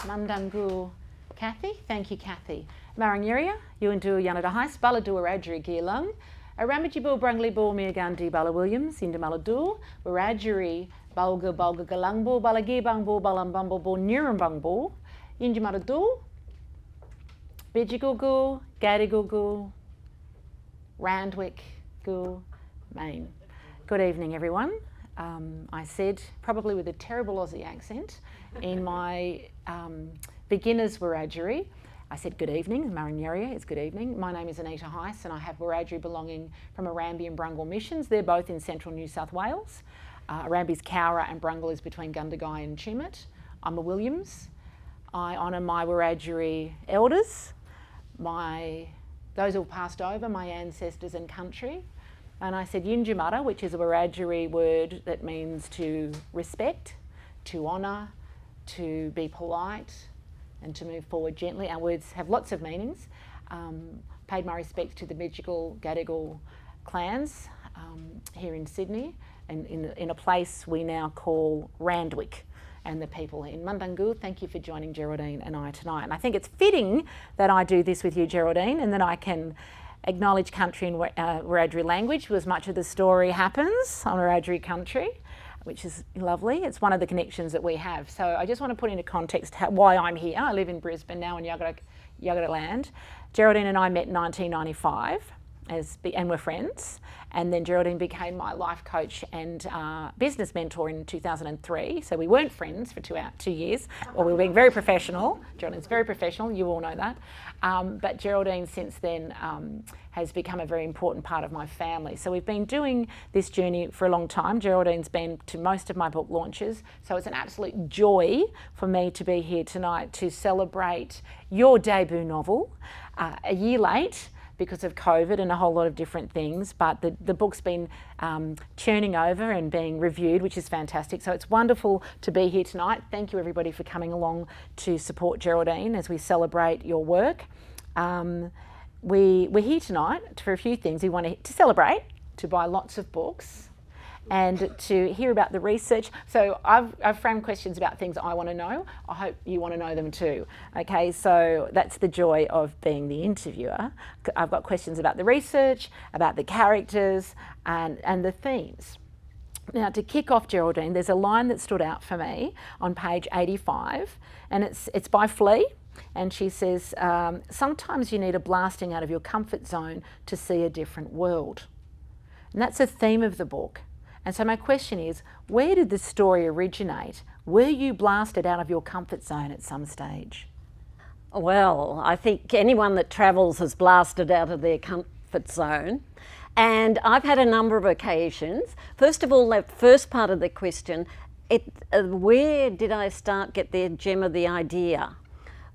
Mandangu Kathy, thank you Kathy. Marangyuria, Yuandu Anita Heiss, Baladu Wiradjuri Geelong, Aramajibu Brungley Ball Mirgandi Bala Williams, Indamaladu, Wiradjuri, Bulga Bulga Galangbu, Balagibangbu, Balambumble, Nurambungbu, Injamaradu, Bidjigugu, Gadigugu, Randwick, Gu, Maine. Good evening everyone. I said, probably with a terrible Aussie accent, in my beginner's Wiradjuri, I said good evening, Marangyuria, it's good evening. My name is Anita Heiss and I have Wiradjuri belonging from Arambi and Brungle missions. They're both in central New South Wales. Arambi's Cowra and Brungle is between Gundagai and Chimut. I'm a Williams. I honour my Wiradjuri elders, those who have passed over, my ancestors and country. And I said Yinjamara, which is a Wiradjuri word that means to respect, to honour, to be polite, and to move forward gently. Our words have lots of meanings. Paid my respects to the Bidjigal, Gadigal clans here in Sydney, and in a place we now call Randwick, and the people in Mandangu. Thank you for joining Geraldine and I tonight. And I think it's fitting that I do this with you, Geraldine, and that I can acknowledge country in Wiradjuri language, because much of the story happens on Wiradjuri country, which is lovely. It's one of the connections that we have. So I just want to put into context why I'm here. I live in Brisbane now in Yagara land. Geraldine and I met in 1995 and we're friends. And then Geraldine became my life coach and business mentor in 2003. So we weren't friends for 2 years. Well, we were being very professional. Geraldine's very professional, you all know that. But Geraldine since then has become a very important part of my family. So we've been doing this journey for a long time. Geraldine's been to most of my book launches. So it's an absolute joy for me to be here tonight to celebrate your debut novel, a year late, because of COVID and a whole lot of different things, but the book's been churning over and being reviewed, which is fantastic. So it's wonderful to be here tonight. Thank you everybody for coming along to support Geraldine as we celebrate your work. We're here tonight for a few things. We want to celebrate, to buy lots of books, and to hear about the research. So I've framed questions about things I want to know. I hope you want to know them too. Okay, so that's the joy of being the interviewer. I've got questions about the research, about the characters, and the themes. Now, to kick off, Geraldine, there's a line that stood out for me on page 85, and it's by Flea, and she says, sometimes you need a blasting out of your comfort zone to see a different world. And that's a theme of the book. And so my question is, where did the story originate? Were you blasted out of your comfort zone at some stage? Well, I think anyone that travels is blasted out of their comfort zone. And I've had a number of occasions. First of all, that first part of the question, where did I get the gem of the idea?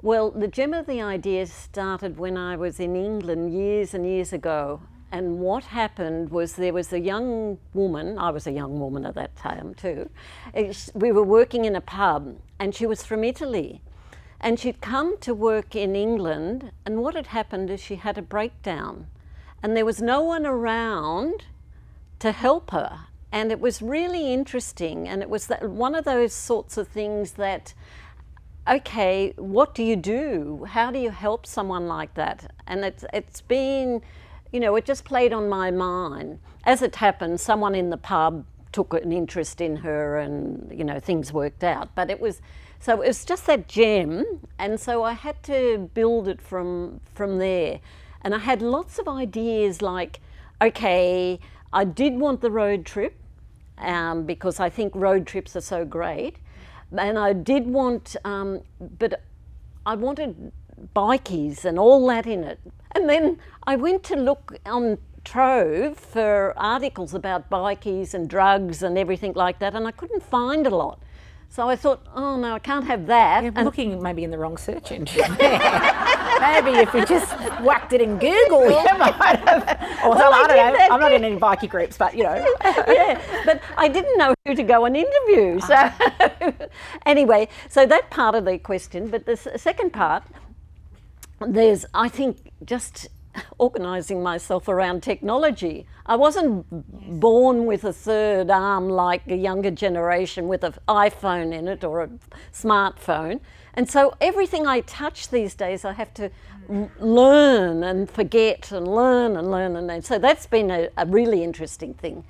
Well, the gem of the idea started when I was in England years and years ago. And what happened was there was a young woman, I was a young woman at that time too, we were working in a pub and she was from Italy. And she'd come to work in England, and what had happened is she had a breakdown. And there was no one around to help her. And it was really interesting, and it was one of those sorts of things that, okay, what do you do? How do you help someone like that? And it's been, you know, it just played on my mind. As it happened, someone in the pub took an interest in her and, you know, things worked out. But it was just that gem, and so I had to build it from there. And I had lots of ideas like, okay, I did want the road trip because I think road trips are so great. And I did want, but I wanted bikies and all that in it. And then I went to look on Trove for articles about bikies and drugs and everything like that, and I couldn't find a lot. So I thought, oh no, I can't have that. You're looking maybe in the wrong search engine. Maybe if you just whacked it in Google, you might have. Or well, I don't know. I'm not in any bikie groups, but you know. Yeah, but I didn't know who to go and interview. So anyway, so that part of the question. But the second part, there's, I think, just organising myself around technology. I wasn't born with a third arm like a younger generation with an iPhone in it or a smartphone. And so everything I touch these days I have to learn and forget and learn and learn. And so that's been a really interesting thing.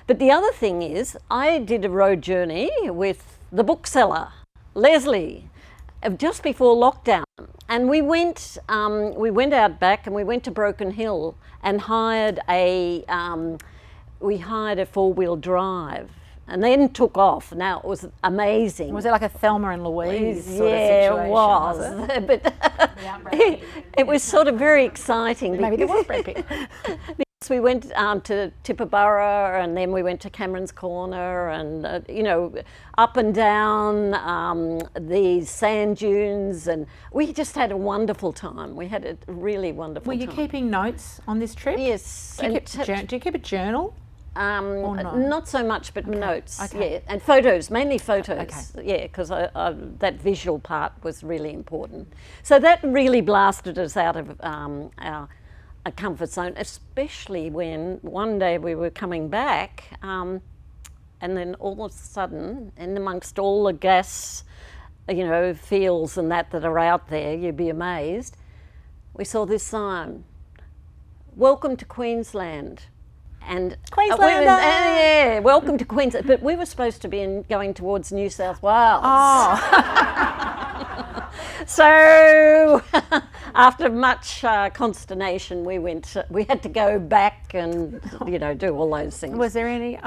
But the other thing is I did a road journey with the bookseller, Leslie, just before lockdown. And we went out back and we went to Broken Hill and hired a four-wheel drive, and then took off. Now it was amazing. Was it like a Thelma and Louise sort of yeah, situation? It was. But it was sort of very exciting. Maybe there was Brad Pitt. Because we went to Tippaborough, and then we went to Cameron's Corner, and you know, up and down the sand dunes, and we just had a wonderful time. We had a really wonderful time. Were you keeping notes on this trip? Yes. Do you keep a journal? Or not? Not so much, but notes. Okay. Yeah, and photos, mainly photos. Okay. Yeah, because that visual part was really important. So that really blasted us out of our comfort zone, especially when one day we were coming back, and then all of a sudden, in amongst all the gas, you know, fields and that are out there, you'd be amazed, we saw this sign: "Welcome to Queensland." And Queensland, yeah, welcome to Queensland. But we were supposed to be going towards New South Wales. Oh. So after much consternation, we had to go back and, you know, do all those things. Was there any,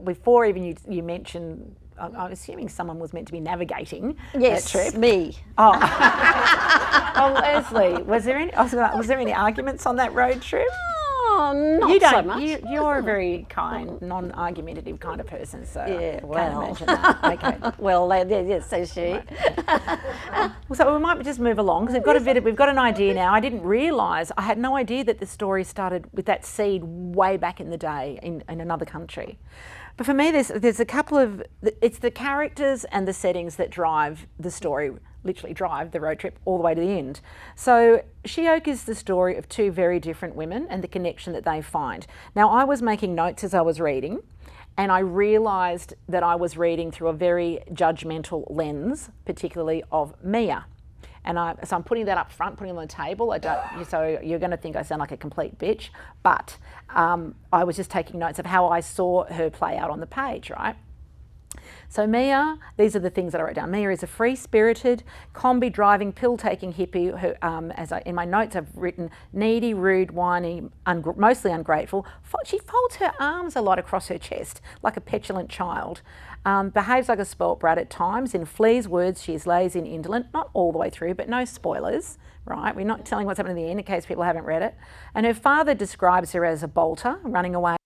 before even you mentioned, I'm assuming someone was meant to be navigating that trip. Yes, me. Oh. Oh, Leslie, was there any arguments on that road trip? Oh, not so much. You're a very kind, non-argumentative kind of person, so yeah, well. Can't imagine that. Okay. Well, yes, says she. Right. So we might just move along because we've got an idea now. I didn't realise, I had no idea that the story started with that seed way back in the day in another country. But for me, there's a couple of, it's the characters and the settings that drive the story, literally drive the road trip all the way to the end. So Shee-Oak is the story of two very different women and the connection that they find. Now, I was making notes as I was reading, and I realised that I was reading through a very judgmental lens, particularly of Mia. And so I'm putting that up front, putting it on the table. So you're going to think I sound like a complete bitch, but I was just taking notes of how I saw her play out on the page, right? So Mia, these are the things that I wrote down. Mia is a free-spirited, combi-driving, pill-taking hippie who, in my notes I've written, needy, rude, whiny, mostly ungrateful. She folds her arms a lot across her chest, like a petulant child. Behaves like a spoilt brat at times. In Flea's words, she is lazy and indolent, not all the way through, but no spoilers, right? We're not telling what's happening in the end in case people haven't read it. And her father describes her as a bolter, running away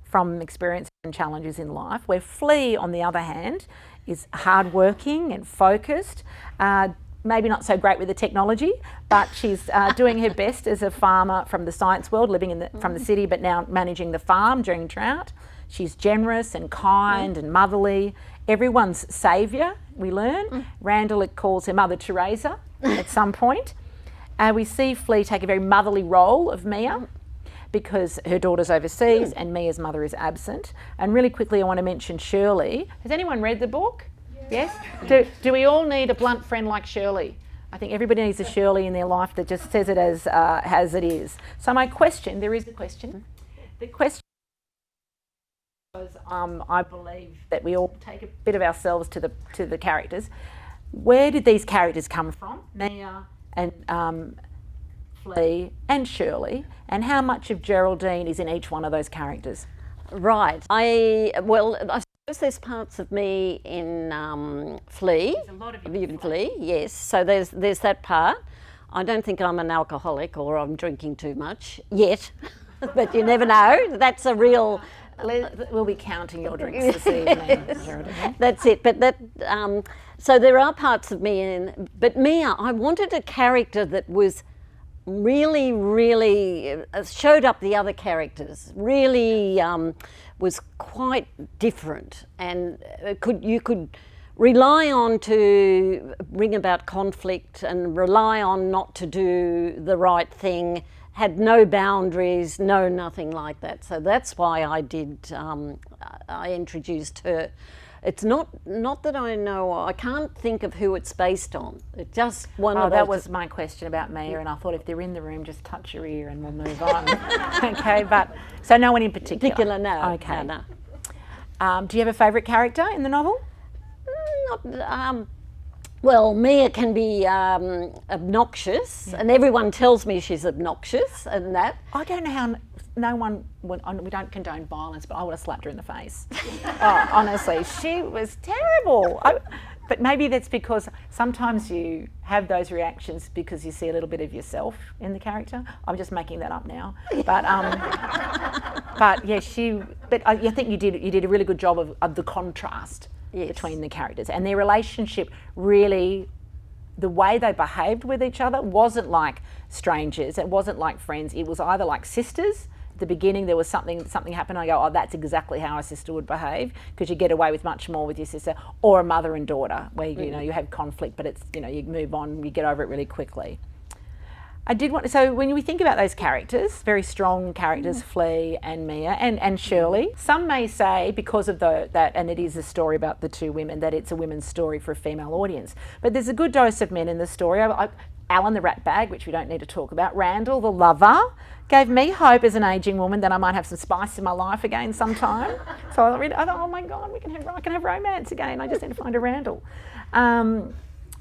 from experience and challenges in life, where Flea, on the other hand, is hardworking and focused, maybe not so great with the technology, but she's doing her best as a farmer from the science world, living from the city, but now managing the farm during drought. She's generous and kind and motherly, everyone's saviour, we learn. Randall calls her Mother Teresa at some point. We see Flea take a very motherly role of Mia, because her daughter's overseas and Mia's mother is absent. And really quickly I want to mention Shirley. Has anyone read the book? Yes? Do we all need a blunt friend like Shirley? I think everybody needs a Shirley in their life that just says it as it is. So my question, there is a question. The question was, I believe that we all take a bit of ourselves to the characters. Where did these characters come from? Mia and Flea and Shirley, and how much of Geraldine is in each one of those characters? Right. I suppose there's parts of me in Flea. There's a lot of you in Flea, yes. So there's that part. I don't think I'm an alcoholic or I'm drinking too much yet, but you never know. That's a real. We'll be counting your drinks this evening. That's it. But so there are parts of me in. But Mia, I wanted a character that was really showed up the other characters, really was quite different, and you could rely on to bring about conflict and rely on not to do the right thing, had no boundaries, no nothing like that. So that's why I did, I introduced her. It's not that I know, I can't think of who it's based on. It's just one of those. That was my question about Mia, and I thought if they're in the room, just touch your ear and we'll move on. Okay, but, so no one in particular? No. Okay. No. Do you have a favourite character in the novel? Well, Mia can be obnoxious, and everyone tells me she's obnoxious and that. I don't know how no one, we don't condone violence, but I would have slapped her in the face. Oh, honestly, she was terrible. But maybe that's because sometimes you have those reactions because you see a little bit of yourself in the character. I'm just making that up now. But but yeah, I think you did a really good job of the contrast between the characters and their relationship. Really, the way they behaved with each other wasn't like strangers. It wasn't like friends. It was either like sisters. At the beginning, there was something happened. I go, oh, that's exactly how a sister would behave, because you get away with much more with your sister, or a mother and daughter, where you have conflict, but it's you move on, you get over it really quickly. So when we think about those characters, very strong characters, Flea and Mia and Shirley, some may say because of that, and it is a story about the two women, that it's a women's story for a female audience. But there's a good dose of men in the story. Alan the rat bag, which we don't need to talk about, Randall the lover, gave me hope as an ageing woman that I might have some spice in my life again sometime. So I thought, oh my God, I can have romance again. I just need to find a Randall. And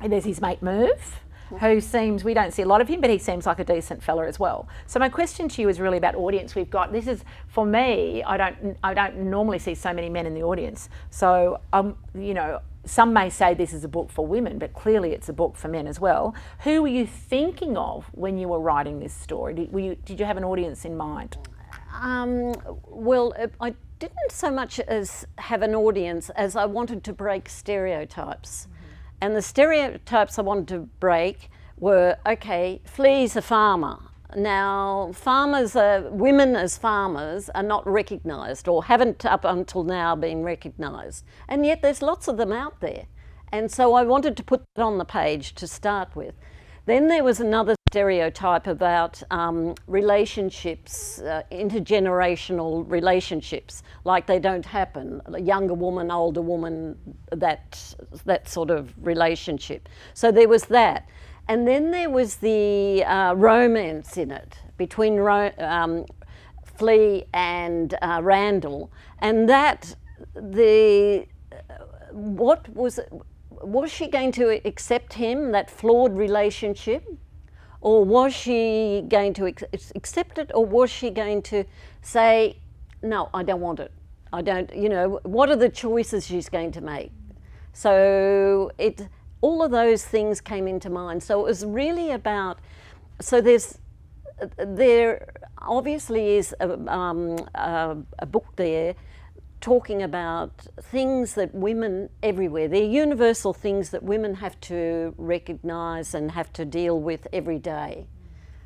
there's his mate Merv, who seems, we don't see a lot of him, but he seems like a decent fella as well. So my question to you is really about audience we've got. This is, for me, I don't normally see so many men in the audience. So, some may say this is a book for women, but clearly it's a book for men as well. Who were you thinking of when you were writing this story? Did you have an audience in mind? Well, I didn't so much as have an audience as I wanted to break stereotypes. And the stereotypes I wanted to break were, okay, Flea's a farmer. Now, women as farmers are not recognised, or haven't up until now been recognised. And yet there's lots of them out there. And so I wanted to put that on the page to start with. Then there was another stereotype about relationships, intergenerational relationships, like they don't happen. A younger woman, older woman, that sort of relationship. So there was that. And then there was the romance in it between Flea and Randall, and that was she going to accept him, that flawed relationship, or was she going to accept it, or was she going to say, no, I don't want it. I don't. What are the choices she's going to make? So all of those things came into mind. So it was really about, there obviously is a book there talking about things that women everywhere, they're universal things that women have to recognise and have to deal with every day.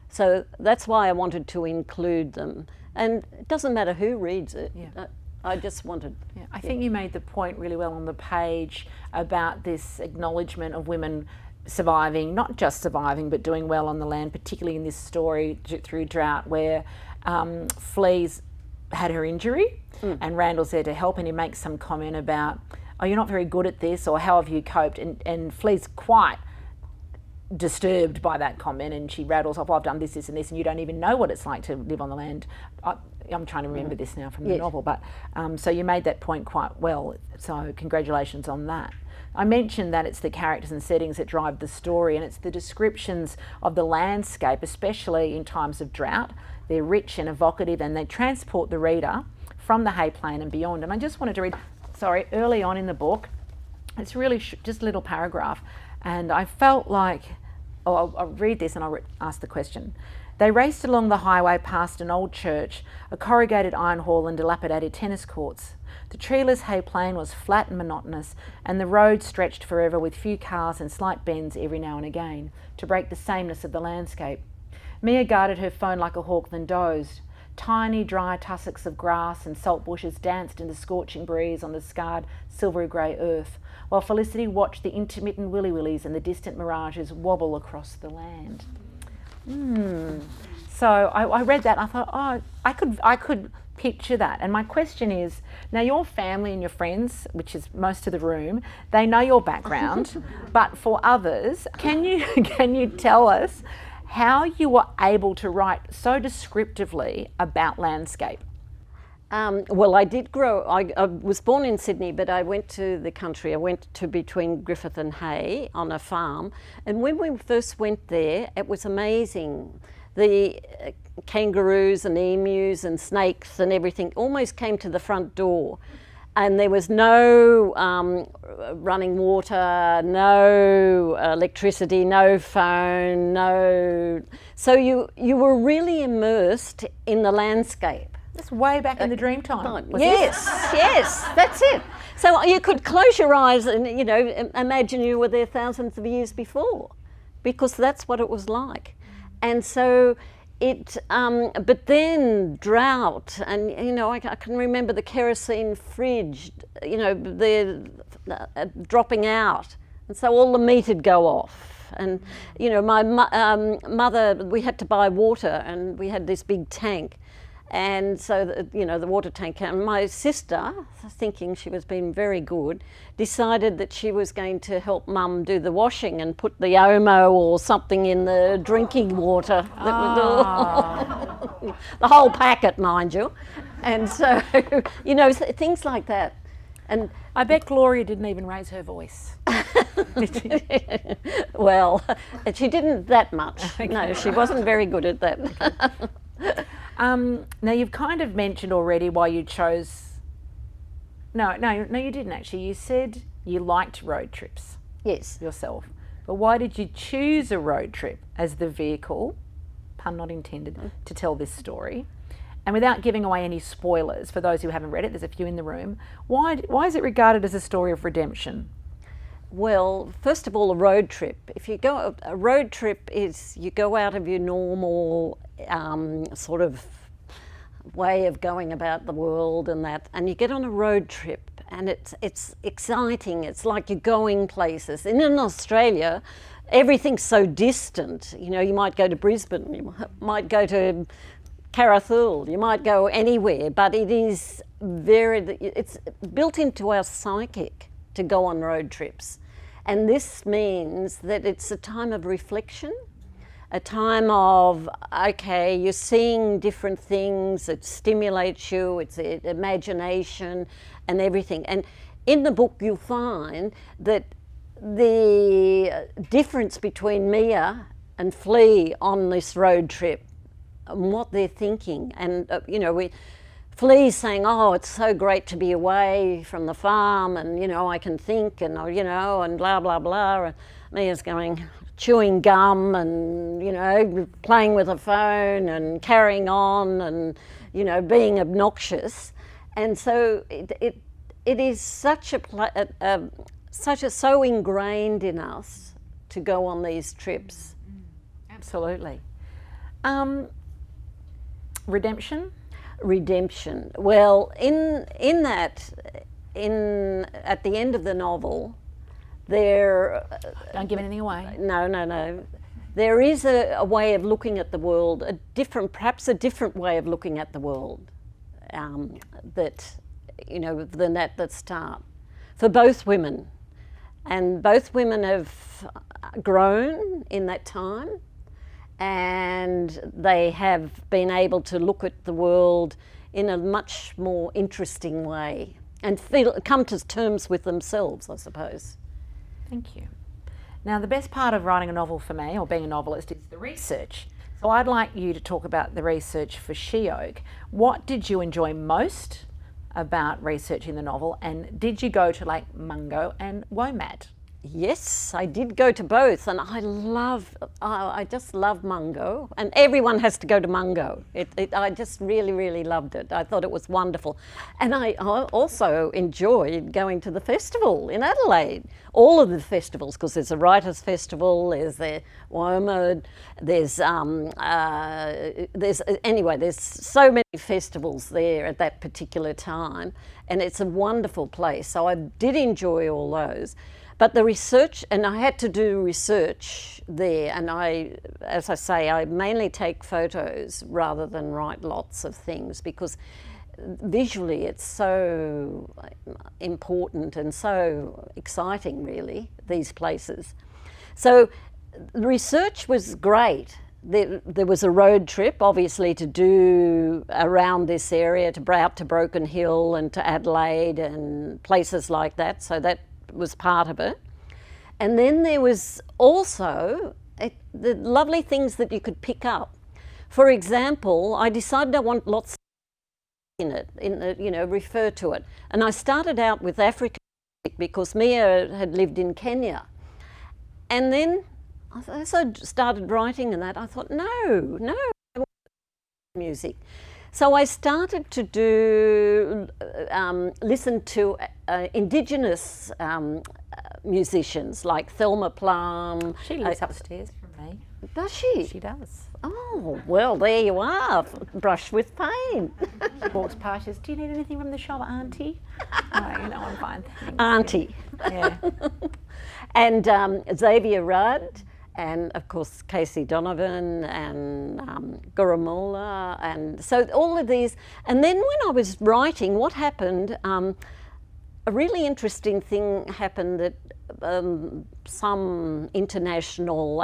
So that's why I wanted to include them. And it doesn't matter who reads it. Yeah. I just wanted... Yeah, I think you made the point really well on the page about this acknowledgement of women surviving, not just surviving, but doing well on the land, particularly in this story through drought, where Flea's had her injury and Randall's there to help, and he makes some comment about, oh, you're not very good at this, or how have you coped? And Flea's quite disturbed by that comment, and she rattles off, I've done this, this and this, and you don't even know what it's like to live on the land. I'm trying to remember this now from the novel, but so you made that point quite well, so congratulations on that. I mentioned that it's the characters and settings that drive the story, and it's the descriptions of the landscape, especially in times of drought. They're rich and evocative, and they transport the reader from the hay plain and beyond. And I just wanted to read, early on in the book, it's really just a little paragraph, and I felt like, I'll read this and I'll ask the question. They raced along the highway past an old church, a corrugated iron hall and dilapidated tennis courts. The treeless hay plain was flat and monotonous, and the road stretched forever with few cars and slight bends every now and again to break the sameness of the landscape. Mia guarded her phone like a hawk, then dozed. Tiny dry tussocks of grass and salt bushes danced in the scorching breeze on the scarred silvery grey earth, while Felicity watched the intermittent willy-willies and the distant mirages wobble across the land. So I read that and I thought, oh, I could picture that. And my question is, now your family and your friends, which is most of the room, they know your background, but for others, can you tell us how you were able to write so descriptively about landscape? Well, I did grow, I was born in Sydney, but I went to the country. I went to between Griffith and Hay on a farm. And when we first went there, it was amazing. The kangaroos and emus and snakes and everything almost came to the front door. And there was no running water, no electricity, no phone, no... So you were really immersed in the landscape. That's way back in the dream time. Yes, yes, that's it. So you could close your eyes and, you know, imagine you were there thousands of years before, because that's what it was like. And so it, but then drought, and, you know, I can remember the kerosene fridge, you know, the dropping out. And so all the meat would go off. And, you know, my mother, we had to buy water, and we had this big tank. And so, you know, the water tank, and my sister, thinking she was being very good, decided that she was going to help Mum do the washing and put the Omo or something in the drinking water. Oh. The whole packet, mind you. And so, you know, things like that. And I bet Gloria didn't even raise her voice. Did she? Well, she didn't that much. Okay. No, she wasn't very good at that. Now you've kind of mentioned already why you chose... No, you didn't actually. You said you liked road trips. Yes. Yourself. But why did you choose a road trip as the vehicle, pun not intended, to tell this story? And without giving away any spoilers for those who haven't read it, there's a few in the room, why is it regarded as a story of redemption? Well, first of all, a road trip. If you go, a road trip is you go out of your normal sort of way of going about the world and that, and you get on a road trip, and it's exciting. It's like you're going places. And in Australia, everything's so distant. You know, you might go to Brisbane, you might go to Carathul, you might go anywhere, but it's built into our psychic to go on road trips. And this means that it's a time of reflection, a time of, okay, you're seeing different things, it stimulates you, it's imagination and everything. And in the book you'll find that the difference between Mia and Flea on this road trip and what they're thinking. And, you know, Flea's saying, oh, it's so great to be away from the farm, and, you know, I can think, and, you know, and blah, blah, blah. And Mia's going, chewing gum and, you know, playing with a phone and carrying on and, you know, being obnoxious. And so it is such so ingrained in us to go on these trips. Absolutely. Redemption? Redemption. Well, in that, at the end of the novel, there... Don't give anything away. No. There is a way of looking at the world, perhaps a different way of looking at the world, that, you know, than at the start, for both women. And both women have grown in that time, and they have been able to look at the world in a much more interesting way and come to terms with themselves, I suppose. Thank you. Now, the best part of writing a novel for me, or being a novelist, is the research. So I'd like you to talk about the research for Shee-Oak. What did you enjoy most about researching the novel, and did you go to Lake Mungo and Womat? Yes, I did go to both, and I just love Mungo, and everyone has to go to Mungo. I just really, really loved it. I thought it was wonderful. And I also enjoyed going to the festival in Adelaide, all of the festivals, because there's a writers' festival, there's the WOMA, there's so many festivals there at that particular time, and it's a wonderful place. So I did enjoy all those. But the research, and I had to do research there, and as I say, I mainly take photos rather than write lots of things, because visually it's so important and so exciting, really, these places. So the research was great. There was a road trip, obviously, to do around this area, out to Broken Hill and to Adelaide and places like that, so that was part of it. And then there was also the lovely things that you could pick up. For example, I decided I want lots in it, refer to it. And I started out with African music because Mia had lived in Kenya. And then as I started writing and that, I thought, no, I want music. So I started to listen to Indigenous musicians like Thelma Plum. She lives upstairs from me. Does she? She does. Oh, well, there you are, brush with pain. She walks past, she says, do you need anything from the shop, Auntie? I'm fine, thanks. Auntie. Yeah. And Xavier Rudd, and of course Casey Donovan and Gurumula, and so all of these. And then when I was writing, what happened, a really interesting thing happened, that some international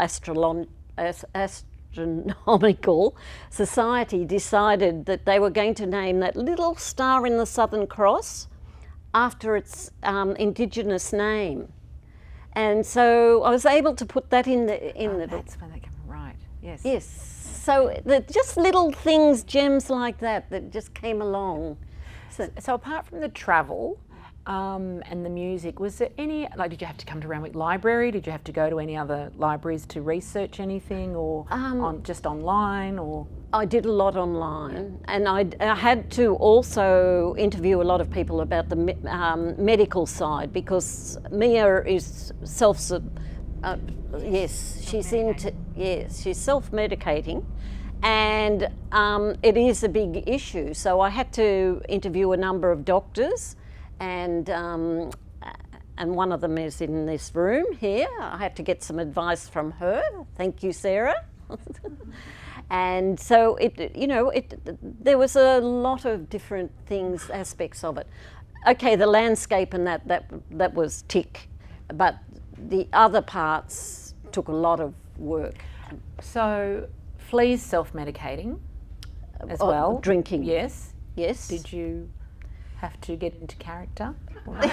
astronomical society decided that they were going to name that little star in the Southern Cross after its Indigenous name. And so I was able to put that in the book. That's where they come from, right, yes. Yes, so just little things, gems like that just came along. So apart from the travel and the music, was there any, did you have to come to Randwick Library? Did you have to go to any other libraries to research anything, or just online, or? I did a lot online, and I had to also interview a lot of people about the medical side, because Mia is she's self-medicating, and it is a big issue. So I had to interview a number of doctors, and one of them is in this room here. I had to get some advice from her. Thank you, Sarah. And so there was a lot of different things, aspects of it. Okay, the landscape and that was tick, but the other parts took a lot of work. So Flea's self-medicating as well. Drinking. Yes. Yes. Did you have to get into character? Well, so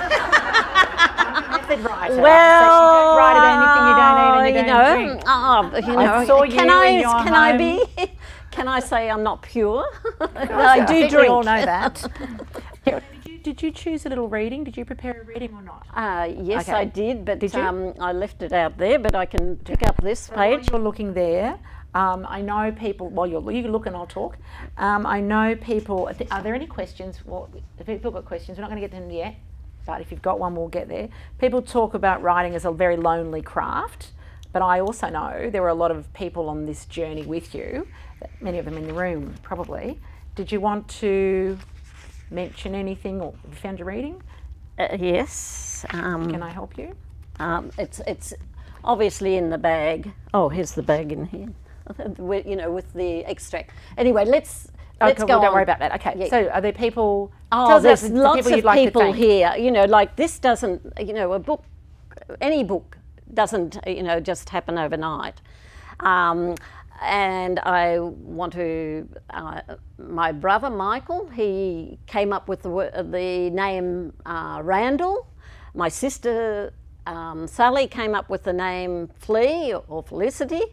you don't write about anything you don't eat and you don't drink. I saw you in your home. Can I say I'm not pure? I do drink. We all know that. Did you choose a little reading? Did you prepare a reading or not? Yes, okay. I did, but did you? I left it out there, but I can pick up this page. While you're looking there, I know people, you look and I'll talk. I know people, are there any questions? Well, if people have got questions, we're not going to get to them yet, but if you've got one, we'll get there. People talk about writing as a very lonely craft, but I also know there were a lot of people on this journey with you, many of them in the room probably. Did you want to mention anything, or have you found your reading? Yes. Can I help you? It's obviously in the bag. Oh, here's the bag in here. With the extract. Anyway, let's go on. Don't worry about that. Okay, yeah. So are there people? Oh, there's lots of people here. Like this doesn't, any book doesn't, just happen overnight. And I want to, my brother Michael, he came up with the name Randall. My sister Sally came up with the name Flea or Felicity.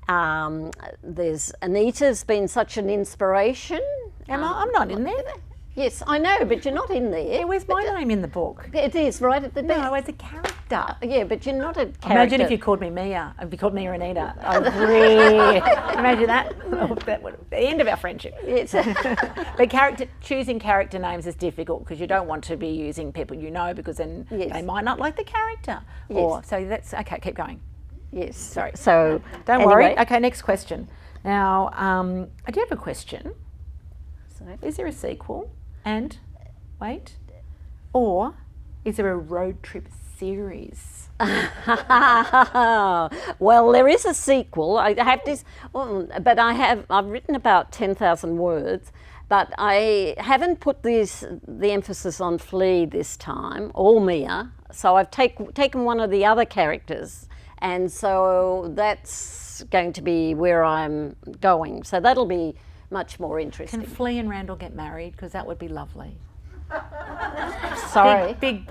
There's Anita's been such an inspiration. I'm not in there. Yes, I know, but you're not in there. Yeah, where's my name in the book? It is right at the back. No, as a character. Yeah, but you're not a character. Imagine if you called me Mia. If you called me Anita. I would really imagine that. That would be the end of our friendship. Yes. But choosing character names is difficult because you don't want to be using people because then they might not like the character. Yes. So that's okay. Keep going. Yes. Sorry. So don't worry. Okay, next question. Now, I do have a question. Sorry. Is there a sequel? And, wait, or is there a road trip series? Well, there is a sequel. I have this, but I've written about 10,000 words, but I haven't put the emphasis on Flea this time, or Mia. So I've taken one of the other characters, and so that's going to be where I'm going. So that'll be much more interesting. Can Flea and Randall get married? Because that would be lovely. Sorry. Big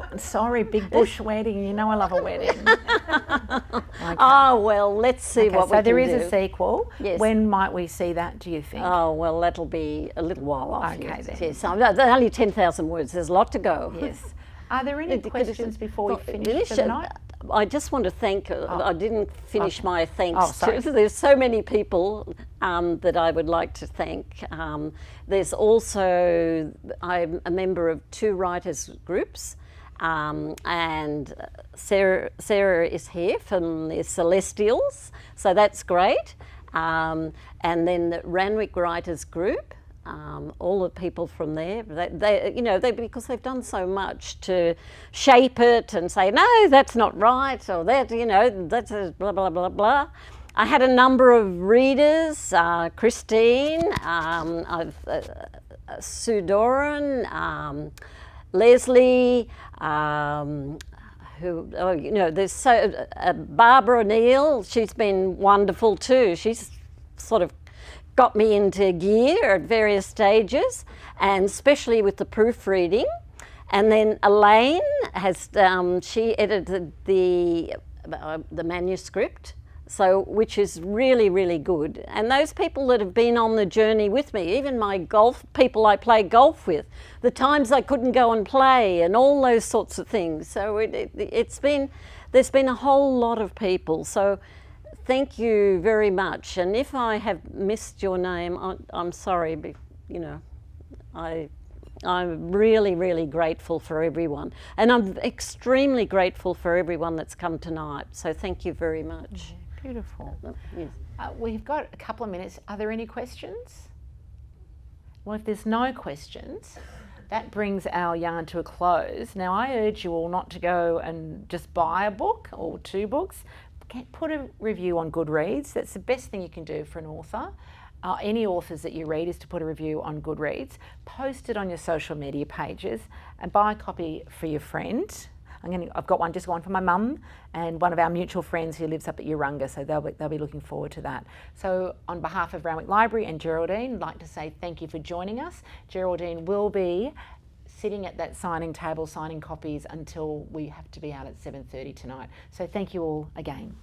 bush wedding. You know I love a wedding. Okay. Oh, well, let's see what we can do. So there is a sequel. Yes. When might we see that, do you think? Oh, well, that'll be a little while off. Okay, then. Yes, only 10,000 words. There's a lot to go. Yes. Are there any questions before we finish for the night? I just want to thank, I didn't finish my thanks. sorry. There's so many people that I would like to thank. There's also, I'm a member of 2 writers groups, and Sarah is here from the Celestials, so that's great. And then the Randwick Writers Group. All the people from there, because they've done so much to shape it and say, no, that's not right, or that, that's a blah, blah, blah, blah. I had a number of readers, Christine, Sue Doran, Leslie, there's Barbara Neal, she's been wonderful too. She's sort of got me into gear at various stages, and especially with the proofreading. And then Elaine has, she edited the manuscript, so which is really, really good. And those people that have been on the journey with me, even my people I play golf with, the times I couldn't go and play, and all those sorts of things. So there's been a whole lot of people. So thank you very much, and if I have missed your name, I'm sorry, but I'm really, really grateful for everyone, and I'm extremely grateful for everyone that's come tonight, so thank you very much. Yeah, beautiful. Yes. We've got a couple of minutes. Are there any questions? Well, if there's no questions, that brings our yarn to a close. Now, I urge you all not to go and just buy a book or 2 books. Put a review on Goodreads. That's the best thing you can do for an author. Any authors that you read is to put a review on Goodreads. Post it on your social media pages and buy a copy for your friend. I've got one, just one for my mum and one of our mutual friends who lives up at Urunga, so they'll be looking forward to that. So on behalf of Randwick Library and Geraldine, I'd like to say thank you for joining us. Geraldine will be sitting at that signing table, signing copies until we have to be out at 7:30 tonight. So thank you all again.